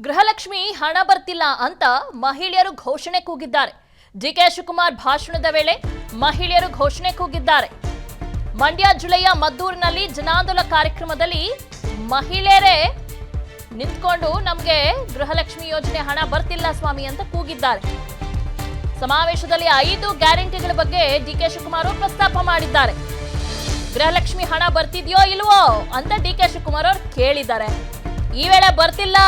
ಗೃಹಲಕ್ಷ್ಮಿ ಹಣ ಬರ್ತಿಲ್ಲ ಅಂತ ಮಹಿಳೆಯರು ಘೋಷಣೆ ಕೂಗಿದ್ದಾರೆ. ಡಿಕೆ ಶಿವಕುಮಾರ್ ಭಾಷಣದ ವೇಳೆ ಮಹಿಳೆಯರು ಘೋಷಣೆ ಕೂಗಿದ್ದಾರೆ. ಮಂಡ್ಯ ಜಿಲ್ಲೆಯ ಮದ್ದೂರಿನಲ್ಲಿ ಜನಾಂದೋಲನ ಕಾರ್ಯಕ್ರಮದಲ್ಲಿ ಮಹಿಳೆಯರೇ ನಿಂತ್ಕೊಂಡು ನಮಗೆ ಗೃಹಲಕ್ಷ್ಮಿ ಯೋಜನೆ ಹಣ ಬರ್ತಿಲ್ಲ ಸ್ವಾಮಿ ಅಂತ ಕೂಗಿದ್ದಾರೆ. ಸಮಾವೇಶದಲ್ಲಿ 5 ಗ್ಯಾರಂಟಿಗಳ ಬಗ್ಗೆ ಡಿಕೆ ಶಿವಕುಮಾರ್ ಪ್ರಸ್ತಾಪ ಮಾಡಿದ್ದಾರೆ. ಗೃಹಲಕ್ಷ್ಮಿ ಹಣ ಬರ್ತಿದ್ಯೋ ಇಲ್ವೋ ಅಂತ ಡಿಕೆ ಶಿವಕುಮಾರ್ ಅವರು ಕೇಳಿದ್ದಾರೆ. ಈ ವೇಳೆ ಬರ್ತಿಲ್ಲ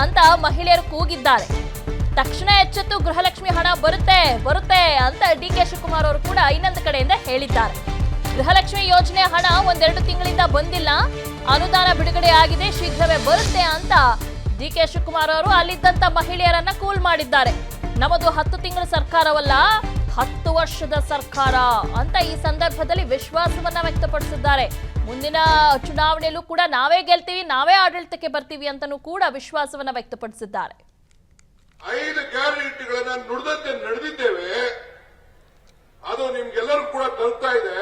ಅಂತ ಮಹಿಳೆಯರು ಕೂಗಿದ್ದಾರೆ. ತಕ್ಷಣ ಎಚ್ಚೆತ್ತು ಗೃಹಲಕ್ಷ್ಮಿ ಹಣ ಬರುತ್ತೆ ಅಂತ ಡಿಕೆ ಶಿವಕುಮಾರ್ ಅವರು ಕೂಡ ಇನ್ನೊಂದು ಕಡೆಯಿಂದ ಹೇಳಿದ್ದಾರೆ. ಗೃಹಲಕ್ಷ್ಮಿ ಯೋಜನೆ ಹಣ 1-2 ತಿಂಗಳಿಂದ ಬಂದಿಲ್ಲ, ಅನುದಾನ ಬಿಡುಗಡೆ ಆಗಿದೆ, ಶೀಘ್ರವೇ ಬರುತ್ತೆ ಅಂತ ಡಿಕೆ ಶಿವಕುಮಾರ್ ಅವರು ಅಲ್ಲಿದ್ದಂತ ಮಹಿಳೆಯರನ್ನ ಕೂಲ್ ಮಾಡಿದ್ದಾರೆ. ನಮ್ಮದು 10 ತಿಂಗಳ ಸರ್ಕಾರವಲ್ಲ, 10 ವರ್ಷದ ಸರ್ಕಾರ ಅಂತ ಈ ಸಂದರ್ಭದಲ್ಲಿ ವಿಶ್ವಾಸವನ್ನ ವ್ಯಕ್ತಪಡಿಸಿದ್ದಾರೆ. ಮುಂದಿನ ಚುನಾವಣೆಯಲ್ಲೂ ಕೂಡ ನಾವೇ ಗೆಲ್ತೀವಿ, ನಾವೇ ಆಡಳಿತಕ್ಕೆ ಬರ್ತೀವಿ ಅಂತನೂ ಕೂಡ ವಿಶ್ವಾಸವನ್ನ ವ್ಯಕ್ತಪಡಿಸಿದ್ದಾರೆ. 5 ಗ್ಯಾರಂಟಿಗಳನ್ನ ನುಡಿದಂತೆ ನಡೆದಿದ್ದೇವೆ. ಅದು ನಿಮ್ಗೆಲ್ಲರೂ ಕೂಡ ತಲುಪ್ತಾ ಇದೆ.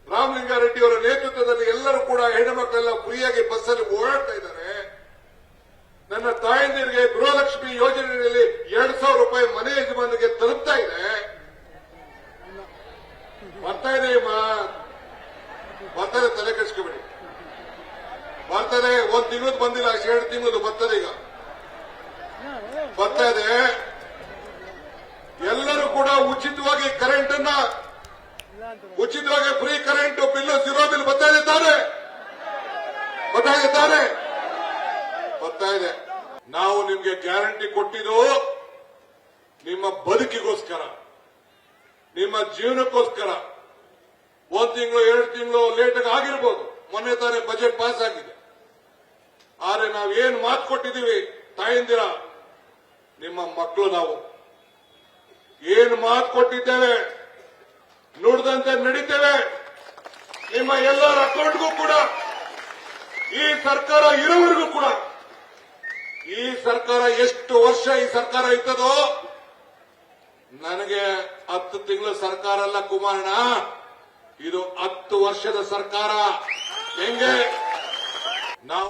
ರಾಮಲಿಂಗಾರೆಡ್ಡಿ ಅವರ ನೇತೃತ್ವದಲ್ಲಿ ಎಲ್ಲರೂ ಕೂಡ ಹೆಣ್ಣುಮಕ್ಕಳೆಲ್ಲ ಫ್ರೀಯಾಗಿ ಬಸ್ಸಲ್ಲಿ ಓಡಾಡ್ತಾ ಇದ್ದಾರೆ. ನನ್ನ ತಾಯಂದಿರಿಗೆ ಗೃಹಲಕ್ಷ್ಮಿ ಯೋಜನೆಯಲ್ಲಿ 2,000 ರೂಪಾಯಿ ಮನೆ ಯಜಮಾನಿಗೆ ತಲುಪ್ತಾ ಇದೆ. ಬರ್ತಾ ಇದೆ, ಬರ್ತದೆ, ತಲೆ ಕೆಡಿಸ್ಕೋಬೇಡಿ. ಬರ್ತದೆ. 1 ತಿಂಗಳದ್ದು ಬಂದಿಲ್ಲ, 2 ತಿಂಗಳದ್ದು ಬರ್ತದೆ. ಈಗ ಬರ್ತಾ ಇದೆ. ಎಲ್ಲರೂ ಕೂಡ ಉಚಿತವಾಗಿ ಕರೆಂಟ್ ಅನ್ನ, ಉಚಿತವಾಗಿ ಫ್ರೀ ಕರೆಂಟ್ ಬಿಲ್, 0 ಬಿಲ್ ಬರ್ತಾ ಇದೆ. ನಾವು ನಿಮ್ಗೆ ಗ್ಯಾರಂಟಿ ಕೊಟ್ಟಿದ್ದು ನಿಮ್ಮ ಬದುಕಿಗೋಸ್ಕರ, ನಿಮ್ಮ ಜೀವನಕ್ಕೋಸ್ಕರ. 1 ತಿಂಗಳು 2 ತಿಂಗಳು ಲೇಟ್ ಆಗಿರ್ಬೋದು. ಮೊನ್ನೆ ತಾನೇ ಬಜೆಟ್ ಪಾಸ್ ಆಗಿದೆ. ಆದ್ರೆ ನಾವೇನ್ ಮಾತು ಕೊಟ್ಟಿದ್ದೀವಿ ತಾಯಂದಿರ, ನಿಮ್ಮ ಮಕ್ಕಳು ನಾವು ಏನು ಮಾತು ಕೊಟ್ಟಿದ್ದೇವೆ ನುಡಿದಂತೆ ನಡೀತೇವೆ. ನಿಮ್ಮ ಎಲ್ಲರ ಅಕೌಂಟ್ಗೂ ಕೂಡ ಈ ಸರ್ಕಾರ ಇರೋವರೆಗೂ ಕೂಡ, ಈ ಸರ್ಕಾರ ಎಷ್ಟು ವರ್ಷ ಈ ಸರ್ಕಾರ ಇರ್ತದೋ, ನನಗೆ 10 ತಿಂಗಳ ಸರ್ಕಾರ ಅಲ್ಲ ಕುಮಾರಣ್ಣ, ಇದು 10 ವರ್ಷದ ಸರ್ಕಾರ. ಹೆಂಗೆ ನಾವು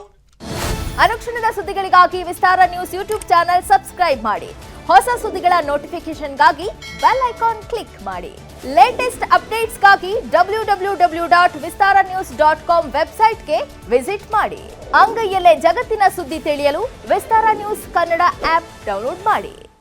ಅನುಕ್ಷಣದ ಸುದ್ದಿಗಳಿಗಾಗಿ ವಿಸ್ತಾರ ನ್ಯೂಸ್ ಯೂಟ್ಯೂಬ್ ಚಾನೆಲ್ ಸಬ್ಸ್ಕ್ರೈಬ್ ಮಾಡಿ. ಹೊಸ ಸುದ್ದಿಗಳ ನೋಟಿಫಿಕೇಶನ್ಗಾಗಿ ಬೆಲ್ ಐಕಾನ್ ಕ್ಲಿಕ್ ಮಾಡಿ. ಲೇಟೆಸ್ಟ್ ಅಪ್ಡೇಟ್ಸ್ಗಾಗಿ www.vistaranews.com ವೆಬ್ಸೈಟ್ಗೆ ವಿಸಿಟ್ ಮಾಡಿ. ಅಂಗೈಯಲ್ಲೇ ಜಗತ್ತಿನ ಸುದ್ದಿ ತಿಳಿಯಲು ವಿಸ್ತಾರ ನ್ಯೂಸ್ ಕನ್ನಡ ಆಪ್ ಡೌನ್ಲೋಡ್ ಮಾಡಿ.